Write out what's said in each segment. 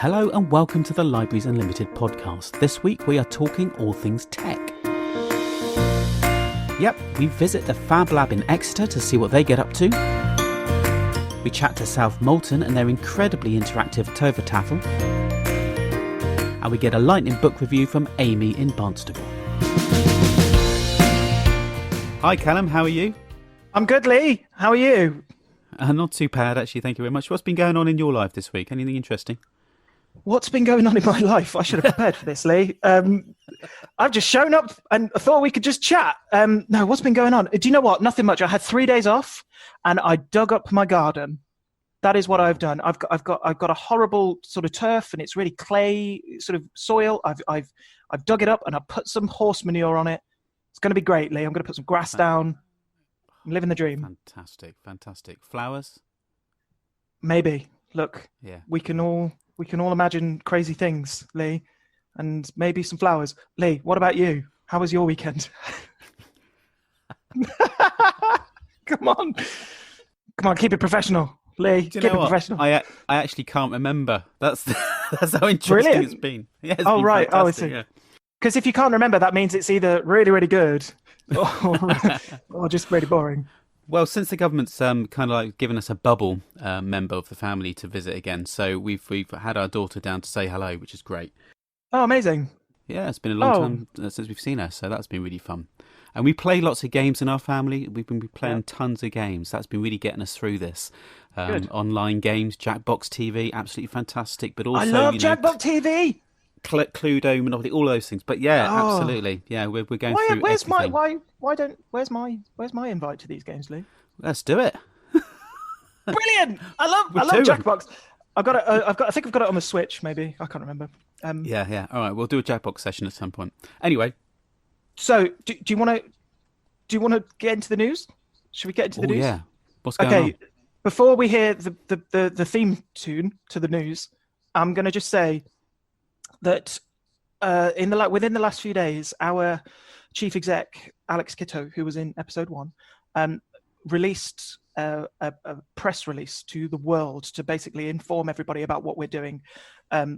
Hello and welcome to the Libraries Unlimited podcast. This week we are talking all things tech. Yep, we visit the FabLab in Exeter to see what they get up to. We chat to South Molten and their incredibly interactive Tovertafel. And we get a lightning book review from Amy in Barnstaple. Hi Callum, how are you? I'm good, Lee. How are you? Not too bad, actually, thank you very much. What's been going on in your life this week? Anything interesting? What's been going on in my life? I should have prepared for this, Lee. I've just shown up and I thought we could just chat. No, what's been going on? Do you know what? Nothing much. I had 3 days off and I dug up my garden. That is what I've done. I've got a horrible sort of turf and it's really clay sort of soil. I've dug it up and I put some horse manure on it. It's going to be great, Lee. I'm going to put some grass down. I'm living the dream. Fantastic. Flowers? Maybe. Look, yeah. We can all imagine crazy things, Lee, and maybe some flowers. Lee, what about you? How was your weekend? Come on, keep it professional, Lee. Keep it professional. I actually can't remember. That's how interesting Brilliant. It's been. Yeah, it's oh been right, I see. Yeah. Because if you can't remember, that means it's either really, really good or just really boring. Well, since the government's kind of like given us a bubble member of the family to visit again, so we've had our daughter down to say hello, which is great. Oh, amazing! Yeah, it's been a long time since we've seen her, so that's been really fun. And we play lots of games in our family. We've been playing tons of games. That's been really getting us through this. Online games, Jackbox TV, absolutely fantastic. But also, I love Jackbox TV. Cluedo, Monopoly, all those things. But yeah, absolutely. Yeah, we're going through where's everything. Where's my invite to these games, Lee? Let's do it. Brilliant! I love Jackbox. I think I've got it on the Switch. Maybe I can't remember. Yeah. All right, we'll do a Jackbox session at some point. Anyway, so do you want to get into the news? Should we get into the news? Yeah. What's going on? Before we hear the theme tune to the news, I'm going to just say that within the last few days, our chief exec, Alex Kitto, who was in episode 1, released a press release to the world to basically inform everybody about what we're doing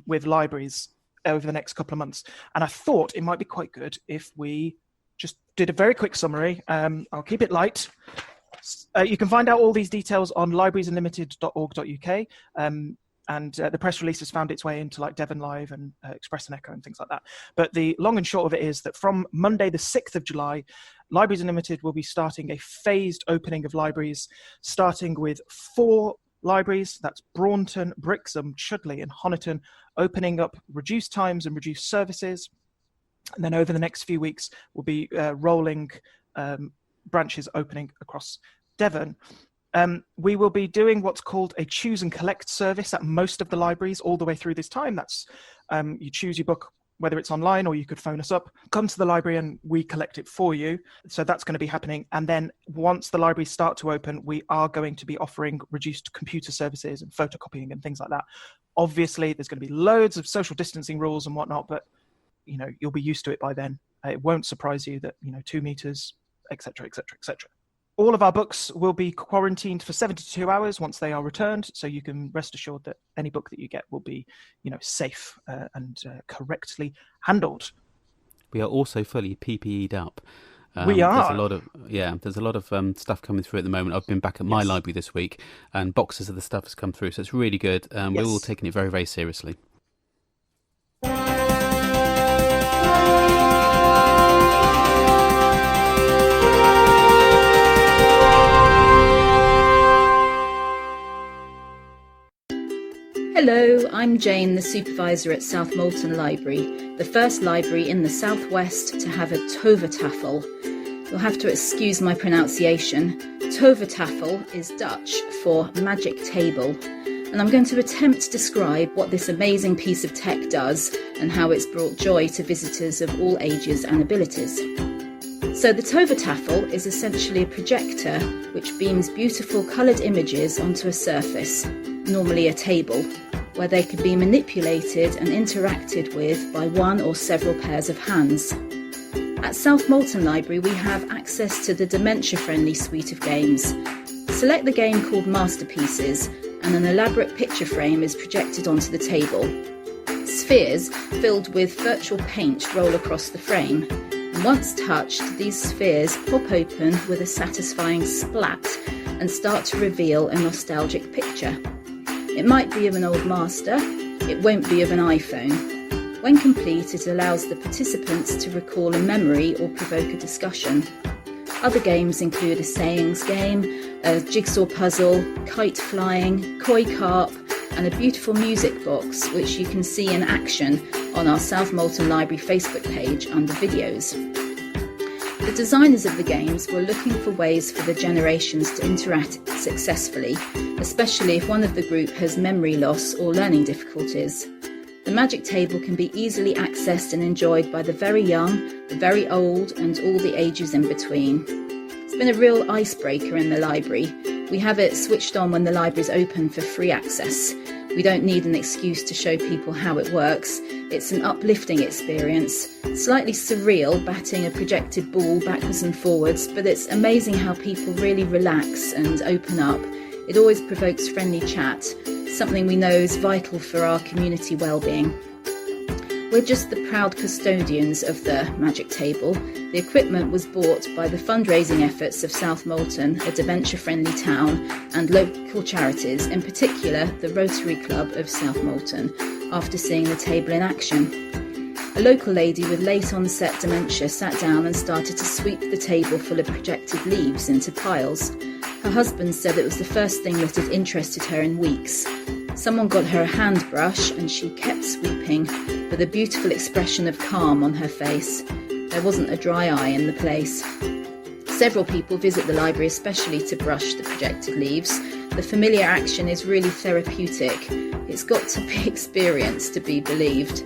with libraries over the next couple of months. And I thought it might be quite good if we just did a very quick summary. I'll keep it light. You can find out all these details on librariesunlimited.org.uk. And the press release has found its way into like Devon Live and Express and Echo and things like that. But the long and short of it is that from Monday, the 6th of July, Libraries Unlimited will be starting a phased opening of libraries, starting with 4 libraries. That's Braunton, Brixham, Chudley and Honiton, opening up reduced times and reduced services. And then over the next few weeks, we'll be rolling branches opening across Devon. We will be doing what's called a choose and collect service at most of the libraries all the way through this time. That's you choose your book, whether it's online or you could phone us up, come to the library and we collect it for you. So that's going to be happening. And then once the libraries start to open, we are going to be offering reduced computer services and photocopying and things like that. Obviously, there's going to be loads of social distancing rules and whatnot, but you'll be used to it by then. It won't surprise you that 2 meters, etc., etc., etc. All of our books will be quarantined for 72 hours once they are returned, so you can rest assured that any book that you get will be, safe and correctly handled. We are also fully PPE'd up. We are. There's a lot of stuff coming through at the moment. I've been back at my library this week, and boxes of the stuff has come through, so it's really good. We're all taking it very, very seriously. Hello, I'm Jane, the supervisor at South Molten Library, the first library in the southwest to have a Tovertafel. You'll have to excuse my pronunciation. Tovertafel is Dutch for magic table, and I'm going to attempt to describe what this amazing piece of tech does and how it's brought joy to visitors of all ages and abilities. So the Tovertafel is essentially a projector which beams beautiful coloured images onto a surface, normally a table, where they can be manipulated and interacted with by one or several pairs of hands. At South Molten Library, we have access to the dementia-friendly suite of games. Select the game called Masterpieces and an elaborate picture frame is projected onto the table. Spheres filled with virtual paint roll across the frame, and once touched, these spheres pop open with a satisfying splat and start to reveal a nostalgic picture. It might be of an old master, it won't be of an iPhone. When complete, it allows the participants to recall a memory or provoke a discussion. Other games include a sayings game, a jigsaw puzzle, kite flying, koi carp, and a beautiful music box, which you can see in action on our South Molten Library Facebook page under videos. The designers of the games were looking for ways for the generations to interact successfully, especially if one of the group has memory loss or learning difficulties. The Magic Table can be easily accessed and enjoyed by the very young, the very old, and all the ages in between. It's been a real icebreaker in the library. We have it switched on when the library is open for free access. We don't need an excuse to show people how it works. It's an uplifting experience, slightly surreal, batting a projected ball backwards and forwards, but it's amazing how people really relax and open up. It always provokes friendly chat, something we know is vital for our community well-being. We're just the proud custodians of the Magic Table. The equipment was bought by the fundraising efforts of South Molten, a dementia-friendly town, and local charities, in particular the Rotary Club of South Molten, after seeing the table in action. A local lady with late-onset dementia sat down and started to sweep the table full of projected leaves into piles. Her husband said it was the first thing that had interested her in weeks. Someone got her a hand brush and she kept sweeping, with a beautiful expression of calm on her face. There wasn't a dry eye in the place. Several people visit the library especially to brush the projected leaves. The familiar action is really therapeutic. It's got to be experienced to be believed.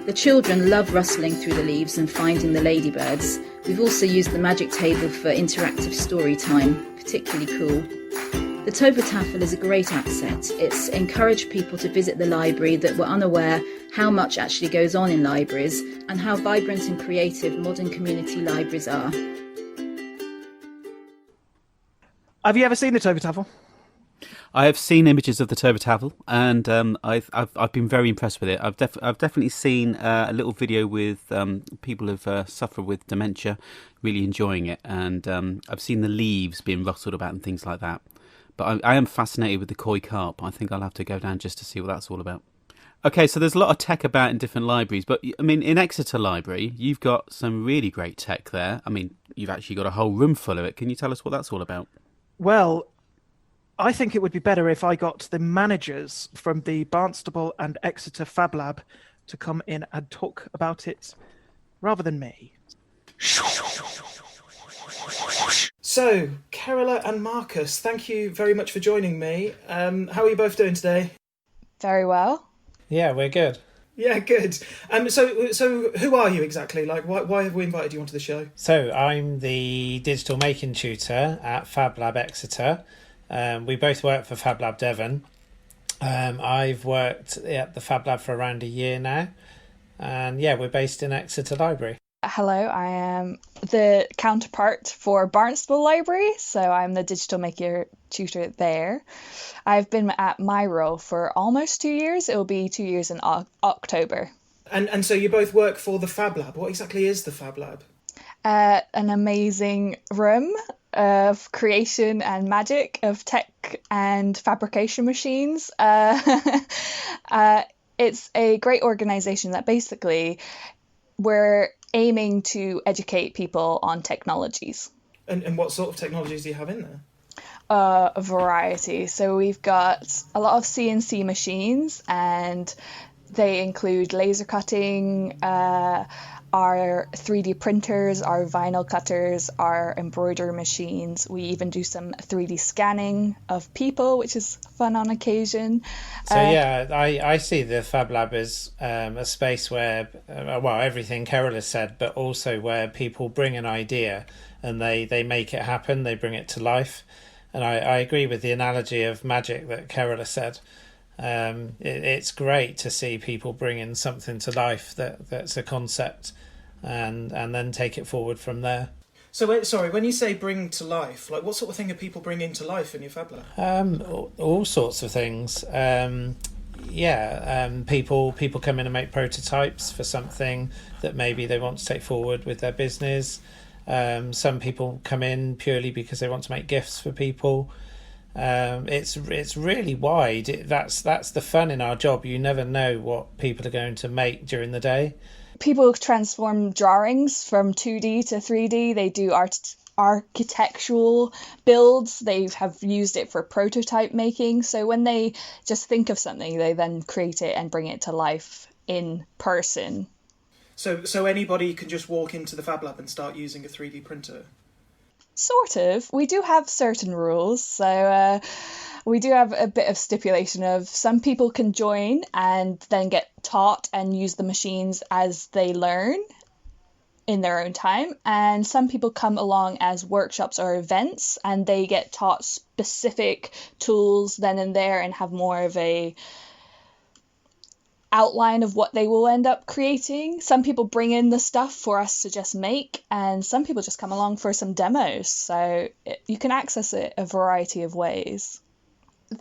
The children love rustling through the leaves and finding the ladybirds. We've also used the Magic Table for interactive story time, particularly cool. The Tovertafel is a great asset. It's encouraged people to visit the library that were unaware how much actually goes on in libraries and how vibrant and creative modern community libraries are. Have you ever seen the Tovertafel? I have seen images of the Tovertafel, and I've been very impressed with it. I've definitely seen a little video with people who've suffered with dementia, really enjoying it, and I've seen the leaves being rustled about and things like that. But I am fascinated with the koi carp. I think I'll have to go down just to see what that's all about. Okay, so there's a lot of tech about in different libraries, but I mean, in Exeter Library, you've got some really great tech there. I mean, you've actually got a whole room full of it. Can you tell us what that's all about? Well, I think it would be better if I got the managers from the Barnstaple and Exeter FabLab to come in and talk about it rather than me. So, Carola and Marcus, thank you very much for joining me. How are you both doing today? Very well. Yeah, we're good. Yeah, good. So who are you exactly? Like, why have we invited you onto the show? So, I'm the digital making tutor at FabLab Exeter. We both work for FabLab Devon. I've worked at the FabLab for around a year now. And yeah, we're based in Exeter Library. Hello, I am the counterpart for Barnstaple Library, so I'm the digital maker tutor there. I've been at my role for almost 2 years. It will be 2 years in October. And so you both work for the FabLab. What exactly is the FabLab? An amazing room of creation and magic, of tech and fabrication machines. It's a great organisation that basically we're aiming to educate people on technologies. And what sort of technologies do you have in there? A variety. So we've got a lot of CNC machines, and they include laser cutting, our 3D printers, our vinyl cutters, our embroidery machines. We even do some 3D scanning of people, which is fun on occasion. So I see the Fab Lab as a space where, everything Carol has said, but also where people bring an idea and they make it happen, they bring it to life. And I agree with the analogy of magic that Carol has said. It's great to see people bringing something to life that's a concept and then take it forward from there. So wait, sorry, when you say bring to life, like what sort of thing are people bringing to life in your Fab Lab? All sorts of things. People come in and make prototypes for something that maybe they want to take forward with their business. Some people come in purely because they want to make gifts for people. It's really wide. That's the fun in our job. You never know what people are going to make during the day. People transform drawings from 2D to 3D. They do architectural builds. They have used it for prototype making. So when they just think of something, they then create it and bring it to life in person. So anybody can just walk into the Fab Lab and start using a 3D printer? Sort of. We do have certain rules. So we do have a bit of stipulation of some people can join and then get taught and use the machines as they learn in their own time. And some people come along as workshops or events and they get taught specific tools then and there and have more of a outline of what they will end up creating. Some people bring in the stuff for us to just make, and some people just come along for some demos. So you can access it a variety of ways.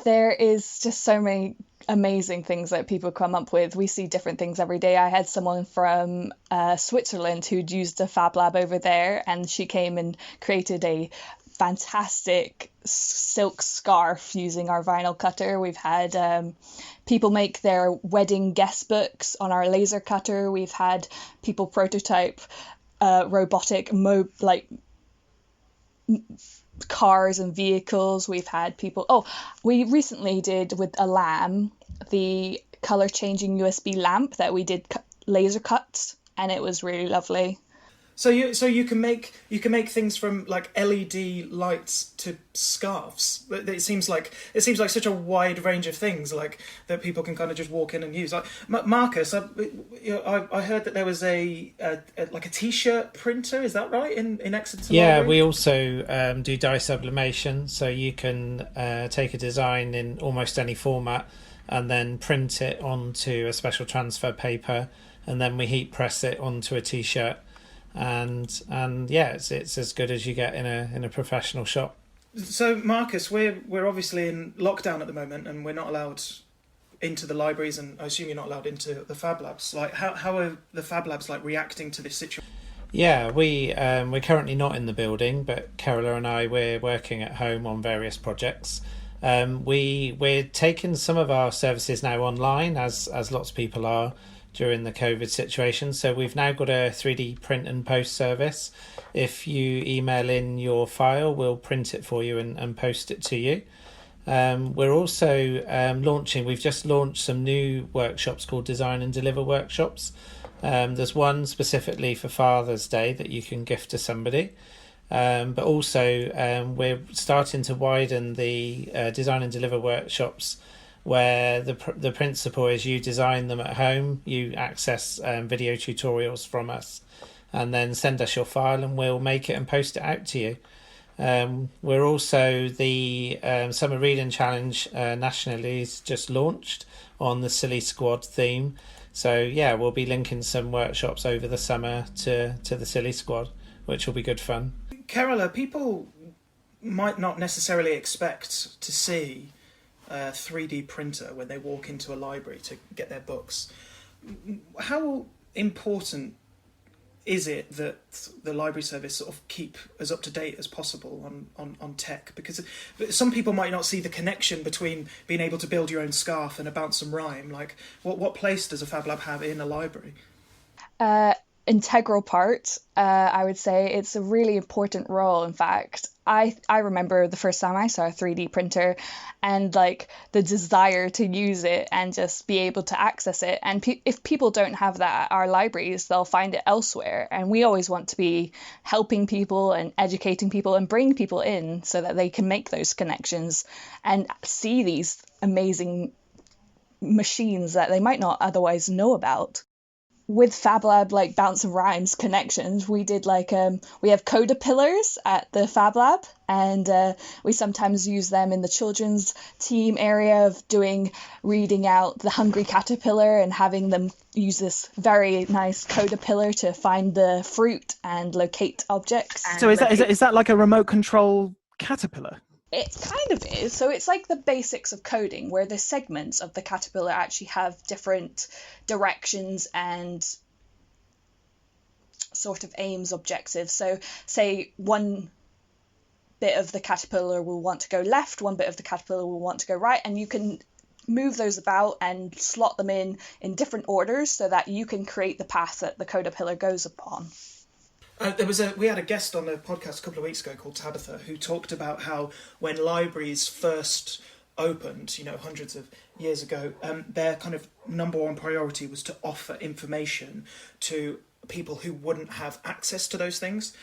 There is just so many amazing things that people come up with. We see different things every day. I had someone from Switzerland who'd used a Fab Lab over there, and she came and created a fantastic silk scarf using our vinyl cutter. We've had people make their wedding guest books on our laser cutter. We've had people prototype robotic cars and vehicles. We've had people we recently did with a lamp the color changing USB lamp that we did laser cuts, and it was really lovely. So you can make things from like LED lights to scarves. It seems like such a wide range of things like that people can kind of just walk in and use. Like Marcus, I heard that there was a T-shirt printer. Is that right in Exeter? Yeah, Library? we also do dye sublimation, so you can take a design in almost any format and then print it onto a special transfer paper, and then we heat press it onto a T-shirt. And yeah, it's as good as you get in a professional shop. So Marcus, we're obviously in lockdown at the moment, and we're not allowed into the libraries, and I assume you're not allowed into the Fab Labs. Like, how are the Fab Labs like reacting to this situation? Yeah, we're currently not in the building, but Carola and we're working at home on various projects. We're taking some of our services now online, as lots of people are during the COVID situation. So we've now got a 3D print and post service. If you email in your file, we'll print it for you and post it to you. We're also we've just launched some new workshops called Design and Deliver workshops. There's one specifically for Father's Day that you can gift to somebody. But also we're starting to widen the Design and Deliver workshops, where the principle is you design them at home, you access video tutorials from us, and then send us your file and we'll make it and post it out to you. We're also the Summer Reading Challenge nationally is just launched on the Silly Squad theme. So yeah, we'll be linking some workshops over the summer to the Silly Squad, which will be good fun. Carola, people might not necessarily expect to see a 3D printer when they walk into a library to get their books. How important is it that the library service sort of keep as up to date as possible on tech? Because some people might not see the connection between being able to build your own scarf and about some rhyme. Like, what place does a Fab Lab have in a library? Integral part. I would say it's a really important role. In fact, I remember the first time I saw a 3D printer and like the desire to use it and just be able to access it. And if people don't have that at our libraries, they'll find it elsewhere. And we always want to be helping people and educating people and bring people in so that they can make those connections and see these amazing machines that they might not otherwise know about. with FabLab, like Bounce and Rhymes connections, we did we have coda pillars at the FabLab, and we sometimes use them in the children's team area of reading out the hungry caterpillar and having them use this very nice coda pillar to find the fruit and locate objects. So is that like a remote control caterpillar? It kind of is. So it's like the basics of coding, where the segments of the caterpillar actually have different directions and sort of aims, objectives. So say one bit of the caterpillar will want to go left, one bit of the caterpillar will want to go right, and you can move those about and slot them in different orders so that you can create the path that the caterpillar goes upon. We had a guest on the podcast a couple of weeks ago called Tabitha, who talked about how when libraries first opened, hundreds of years ago, their kind of number one priority was to offer information to people who wouldn't have access to those things.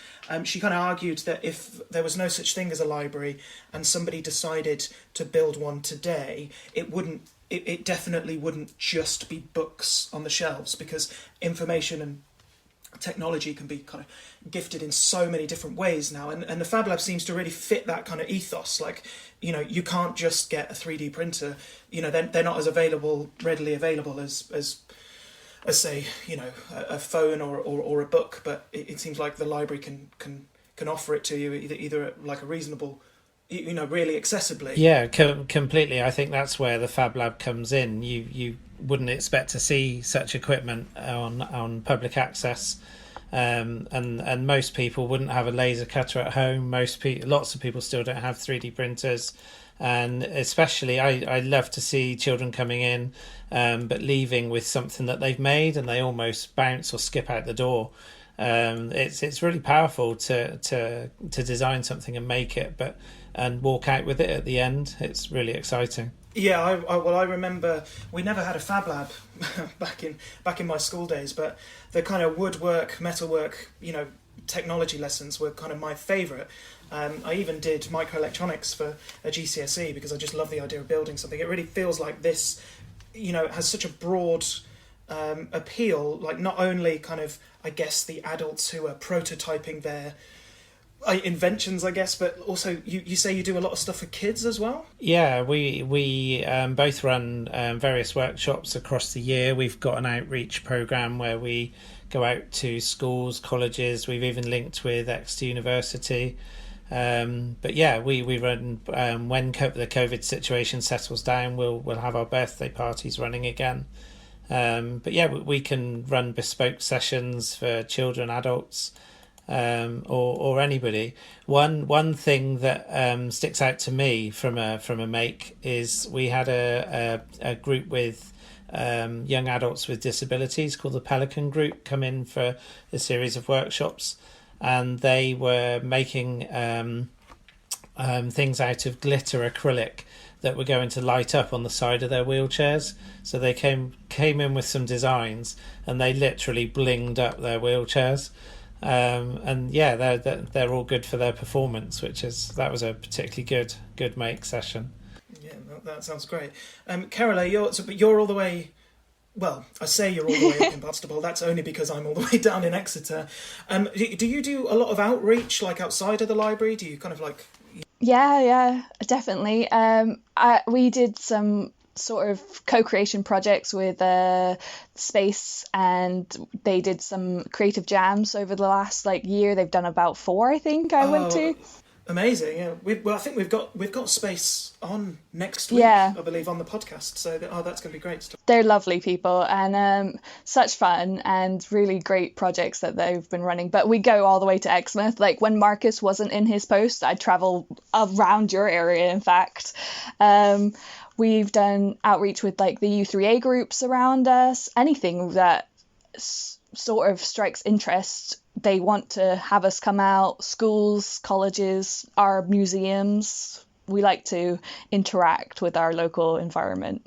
She kind of argued that if there was no such thing as a library and somebody decided to build one today, it definitely wouldn't just be books on the shelves, because information and technology can be kind of gifted in so many different ways now, and the FabLab seems to really fit that kind of ethos. Like, you can't just get a 3D printer. They're not as readily available as say, a phone or a book, but it seems like the library can offer it to you either at like a reasonable, really accessibly. Yeah, completely. I think that's where the FabLab comes in. You wouldn't expect to see such equipment on public access, and most people wouldn't have a laser cutter at home. Lots of people still don't have 3D printers, and especially I love to see children coming in but leaving with something that they've made, and they almost bounce or skip out the door. It's really powerful to design something and make it, and walk out with it at the end. It's really exciting. Yeah, I remember we never had a FabLab back in my school days, but the kind of woodwork, metalwork, technology lessons were kind of my favourite. I even did microelectronics for a GCSE because I just love the idea of building something. It really feels like this, has such a broad appeal. Like, not only kind of, I guess, the adults who are prototyping their inventions, I guess, but also you say you do a lot of stuff for kids as well? Yeah, we both run various workshops across the year. We've got an outreach program where we go out to schools, colleges. We've even linked with Exeter University. But yeah, we run when the COVID situation settles down, we'll have our birthday parties running again. But yeah, we can run bespoke sessions for children, adults, or anybody. One thing that sticks out to me from a make is we had a group with young adults with disabilities called the Pelican Group come in for a series of workshops, and they were making things out of glitter acrylic that were going to light up on the side of their wheelchairs. So they came in with some designs, and they literally blinged up their wheelchairs. And yeah, they're all good for their performance, that was a particularly good make session. Yeah, that sounds great. Carola, you're all the way. Well, I say you're all the way up in Barnstaple. That's only because I'm all the way down in Exeter. Do you do a lot of outreach, like outside of the library? Do you kind of like? Yeah, definitely. We did some sort of co-creation projects with Space, and they did some creative jams over the last year. They've done about 4, I think. I went to. Amazing, yeah. I think we've got Space on next week, yeah. I believe, on the podcast. So that's going to be great stuff. They're lovely people, and such fun, and really great projects that they've been running. But we go all the way to Exmouth. Like, when Marcus wasn't in his post, I'd travel around your area, in fact. We've done outreach with the U3A groups around us. Anything that sort of strikes interest, they want to have us come out. Schools, colleges, our museums. We like to interact with our local environment.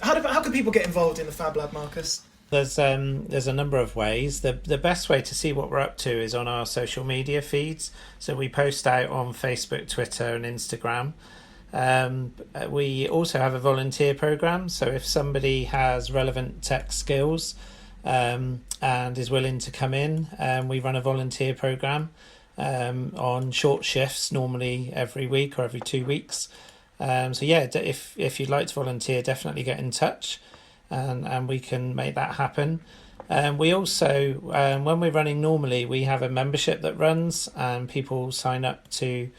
How can people get involved in the FabLab, Marcus? There's a number of ways. The best way to see what we're up to is on our social media feeds. So we post out on Facebook, Twitter, and Instagram. We also have a volunteer program. So if somebody has relevant tech skills, and is willing to come in. We run a volunteer program on short shifts, normally every week or every 2 weeks. So yeah, if you'd like to volunteer, definitely get in touch, and we can make that happen. We also, when we're running normally, we have a membership that runs, and people sign up to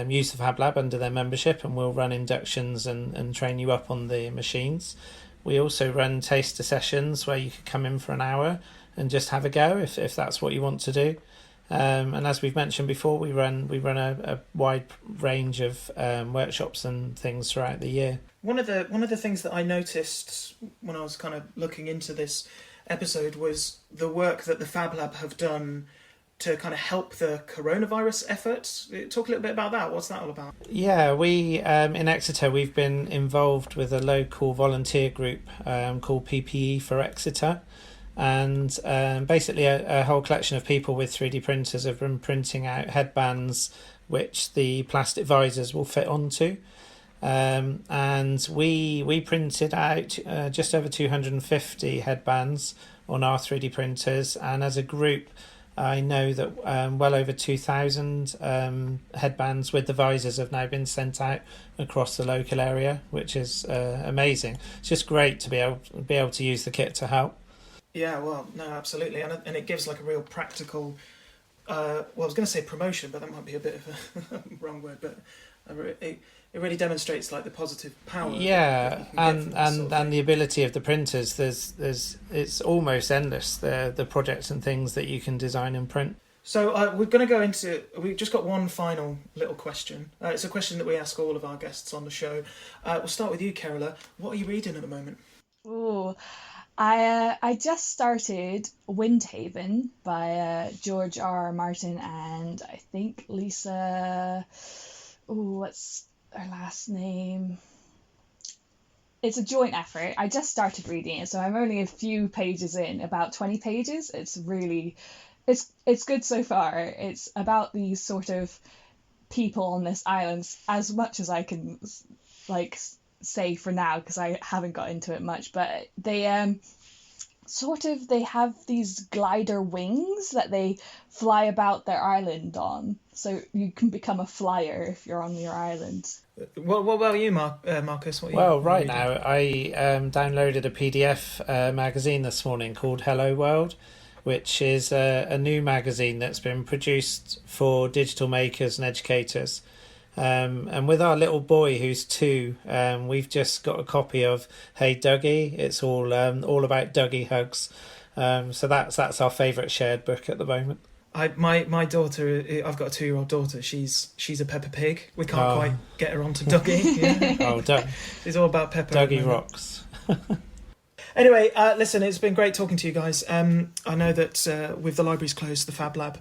use the FabLab under their membership, and we'll run inductions and train you up on the machines. We also run taster sessions where you could come in for an hour and just have a go if that's what you want to do. And as we've mentioned before, we run a wide range of workshops and things throughout the year. One of the things that I noticed when I was kind of looking into this episode was the work that the FabLab have done to kind of help the coronavirus efforts. Talk a little bit about that. What's that all about? Yeah, we in Exeter, we've been involved with a local volunteer group called PPE for Exeter. And basically a whole collection of people with 3D printers have been printing out headbands which the plastic visors will fit onto. And we printed out just over 250 headbands on our 3D printers. And as a group, I know that well over 2,000 headbands with the visors have now been sent out across the local area, which is amazing. It's just great to be able to use the kit to help. Yeah, well, no, absolutely, and it gives like a real practical. I was going to say promotion, but that might be a bit of a wrong word. But it really demonstrates like the positive power. Yeah, and the ability of the printers. It's almost endless. The projects and things that you can design and print. So we're going to go into. We've just got one final little question. It's a question that we ask all of our guests on the show. We'll start with you, Carola. What are you reading at the moment? Ooh. I just started Windhaven by George R. Martin and I think Lisa. What's her last name? It's a joint effort. I just started reading it, so I'm only a few pages in, about 20 pages. It's good so far. It's about these sort of people on this island, as much as I can say for now, because I haven't got into it much, but they they have these glider wings that they fly about their island on, so you can become a flyer if you're on your island. What about you, Marcus? Right now I downloaded a PDF magazine this morning called Hello World, which is a new magazine that's been produced for digital makers and educators. And with our little boy who's 2, we've just got a copy of Hey Dougie. It's all about Dougie hugs. So that's our favourite shared book at the moment. My daughter, I've got a 2-year-old daughter. She's a Peppa Pig. We can't quite get her onto Dougie. Yeah. It's all about Peppa. Dougie rocks. Anyway, listen, it's been great talking to you guys. I know that with the libraries closed, the FabLab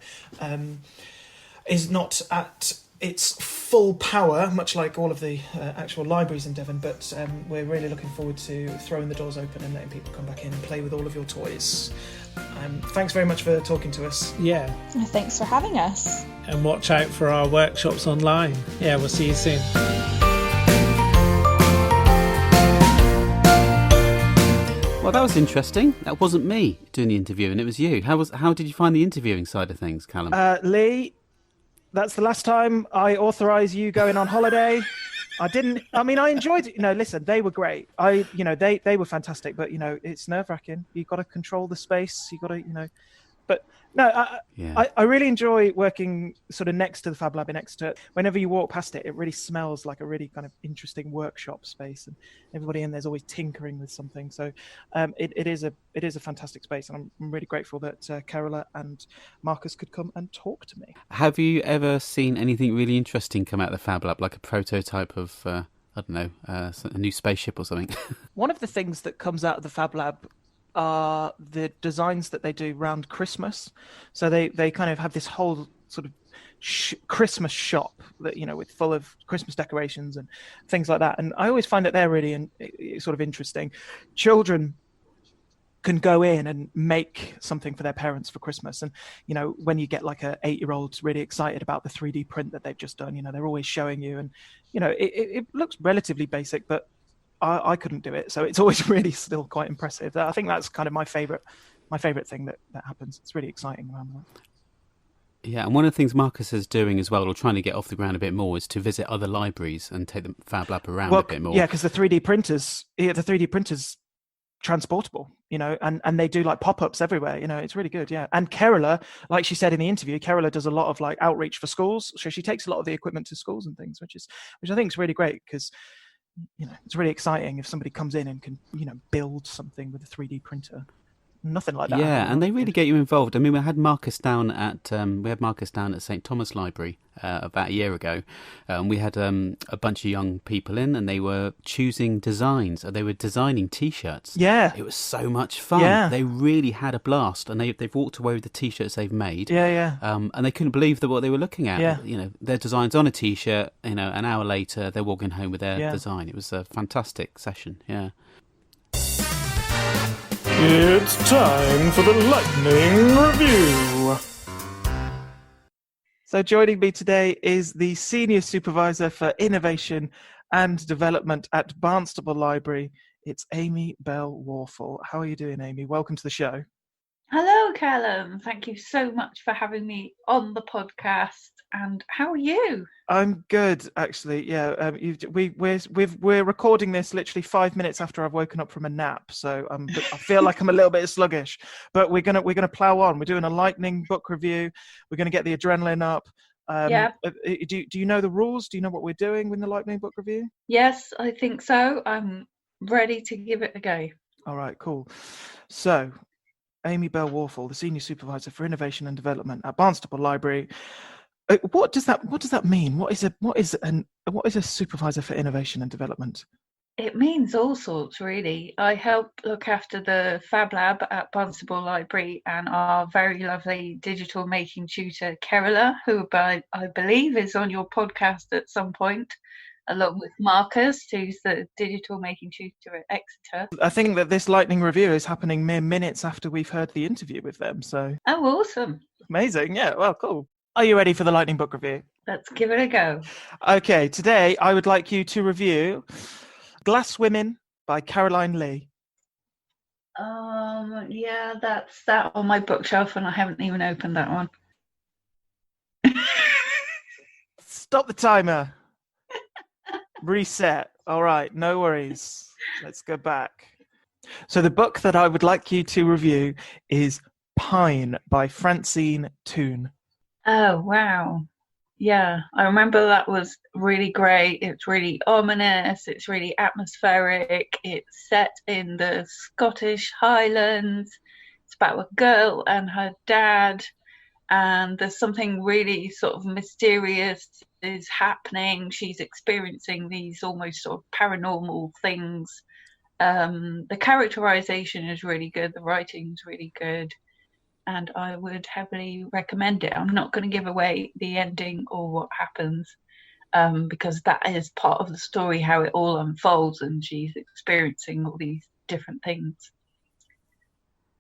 is not at its full power, much like all of the actual libraries in Devon, but we're really looking forward to throwing the doors open and letting people come back in and play with all of your toys. Thanks very much for talking to us. Yeah. Thanks for having us. And watch out for our workshops online. Yeah, we'll see you soon. Well, that was interesting. That wasn't me doing the interviewing, it was you. How did you find the interviewing side of things, Callum? Lee, that's the last time I authorise you going on holiday. I enjoyed it. Listen, they were great. They were fantastic, but, it's nerve-wracking. You've got to control the space. You've got to, but no, I really enjoy working sort of next to the FabLab in Exeter. Whenever you walk past it, it really smells like a really kind of interesting workshop space, and everybody in there's always tinkering with something. So it is a fantastic space, and I'm really grateful that Carola and Marcus could come and talk to me. Have you ever seen anything really interesting come out of the FabLab, like a prototype of a new spaceship or something? One of the things that comes out of the FabLab are the designs that they do around Christmas. So they kind of have this whole sort of Christmas shop that, with full of Christmas decorations and things like that. And I always find that they're really sort of interesting. Children can go in and make something for their parents for Christmas. And, when you get like a 8-year-old really excited about the 3D print that they've just done, they're always showing you, and, it looks relatively basic, but I couldn't do it, so it's always really still quite impressive. I think that's kind of my favourite my favourite thing that happens. It's really exciting around that. Yeah, and one of the things Marcus is doing as well, or trying to get off the ground a bit more, is to visit other libraries and take the FabLab around a bit more. Yeah, because the 3D printers transportable, and they do like pop-ups everywhere. It's really good. Yeah, and Kerala, like she said in the interview, Kerala does a lot of like outreach for schools. So she takes a lot of the equipment to schools and things, which I think is really great, because it's really exciting if somebody comes in and can build something with a 3D printer. Nothing like that. Yeah, and they really get you involved. I mean, we had Marcus down at St Thomas Library about a year ago. We had a bunch of young people in, and they were choosing designs. They were designing T-shirts. Yeah, it was so much fun. Yeah. They really had a blast, and they've walked away with the T-shirts they've made. Yeah. And they couldn't believe what they were looking at. Yeah. Their designs on a T-shirt. An hour later, they're walking home with their design. It was a fantastic session. Yeah. It's time for the Lightning Review. So joining me today is the Senior Supervisor for Innovation and Development at Barnstaple Library. It's Amy Bell-Worfell. How are you doing, Amy? Welcome to the show. Hello, Callum. Thank you so much for having me on the podcast. And how are you? I'm good, actually. Yeah, we're recording this literally 5 minutes after I've woken up from a nap, so I feel like I'm a little bit sluggish. But we're gonna plow on. We're doing a lightning book review. We're gonna get the adrenaline up. Yeah. Do you know the rules? Do you know what we're doing with the lightning book review? Yes, I think so. I'm ready to give it a go. All right, cool. So, Amy Bell-Worfell, the Senior Supervisor for Innovation and Development at Barnstaple Library. What does that mean? What is a supervisor for innovation and development? It means all sorts, really. I help look after the FabLab at Barnstaple Library and our very lovely digital making tutor, Kerala, who I believe is on your podcast at some point, along with Marcus, who's the digital making tutor at Exeter. I think that this lightning review is happening mere minutes after we've heard the interview with them. So Oh, awesome. Amazing. Yeah, well, cool. Are you ready for the lightning book review? Let's give it a go. Okay, today I would like you to review Glass Women by Caroline Lee. Yeah, that's that on my bookshelf, and I haven't even opened that one. Stop the timer. Reset. All right, no worries. Let's go back. So the book that I would like you to review is Pine by Francine Toon. Oh, wow. Yeah, I remember that was really great. It's really ominous. It's really atmospheric. It's set in the Scottish Highlands. It's about a girl and her dad. And there's something really sort of mysterious is happening. She's experiencing these almost sort of paranormal things. The characterization is really good. The writing's really good. And I would heavily recommend it. I'm not going to give away the ending or what happens, because that is part of the story, how it all unfolds, and she's experiencing all these different things.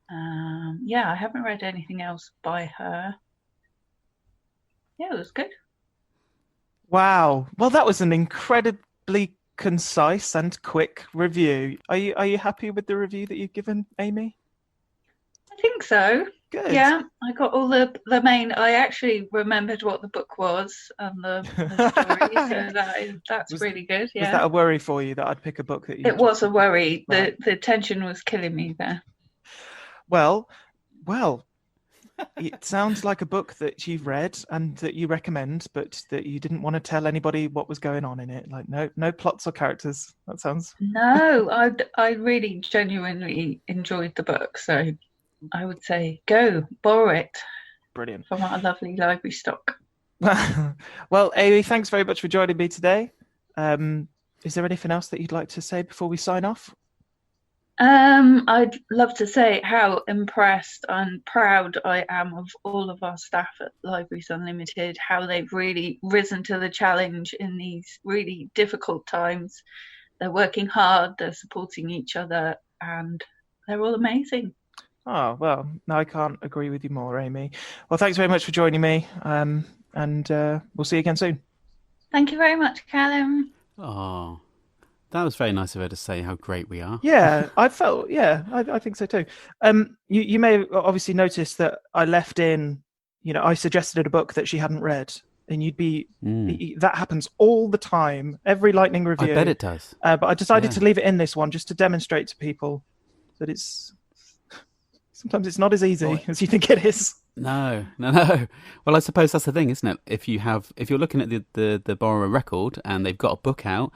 Yeah, I haven't read anything else by her. Yeah, it was good. Wow. Well, that was an incredibly concise and quick review. Are you happy with the review that you've given, Amy? I think so. Good. Yeah, I got all the main. I actually remembered what the book was and the story, so that's really good. Yeah. Was that a worry for you that I'd pick a book that you? It was a worry. Right. The tension was killing me there. Well, it sounds like a book that you've read and that you recommend, but that you didn't want to tell anybody what was going on in it. Like no plots or characters. That sounds. No, I really genuinely enjoyed the book, so I would say go borrow it. Brilliant. From our lovely library stock. Well, Amy, thanks very much for joining me today. Is there anything else that you'd like to say before we sign off? I'd love to say how impressed and proud I am of all of our staff at Libraries Unlimited, how they've really risen to the challenge in these really difficult times. They're working hard, they're supporting each other, and they're all amazing. Oh, well, no, I can't agree with you more, Amy. Well, thanks very much for joining me, and we'll see you again soon. Thank you very much, Callum. Oh, That was very nice of her to say how great we are. Yeah, I think so too. You may have obviously noticed that I left in, I suggested a book that she hadn't read, and that happens all the time, every Lightning review. I bet it does. But I decided to leave it in this one just to demonstrate to people that sometimes it's not as easy as you think it is. No. Well, I suppose that's the thing, isn't it? If you're looking at the borrower record and they've got a book out,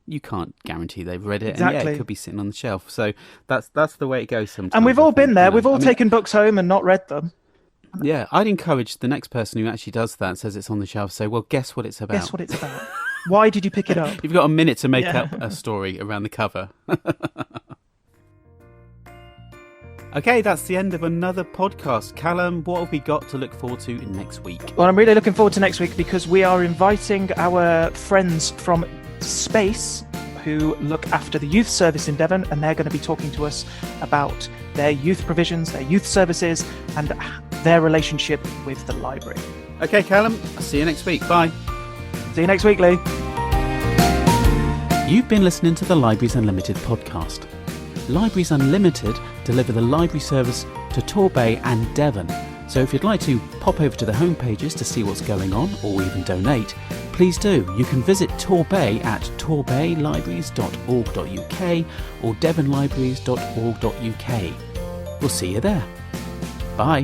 you can't guarantee they've read it. Exactly. And it could be sitting on the shelf. So that's the way it goes sometimes. And we've all been there. We've all taken books home and not read them. Yeah, I'd encourage the next person who actually does that and says it's on the shelf, say, well, guess what it's about. Guess what it's about. Why did you pick it up? You've got a minute to make up a story around the cover. Okay, that's the end of another podcast. Callum, what have we got to look forward to next week? Well, I'm really looking forward to next week because we are inviting our friends from Space who look after the youth service in Devon, and they're going to be talking to us about their youth provisions, their youth services, and their relationship with the library. Okay, Callum, I'll see you next week. Bye. See you next week, Lee. You've been listening to the Libraries Unlimited podcast. Libraries Unlimited deliver the library service to Torbay and Devon. So if you'd like to pop over to the homepages to see what's going on or even donate, please do. You can visit Torbay at torbaylibraries.org.uk or devonlibraries.org.uk. We'll see you there. Bye.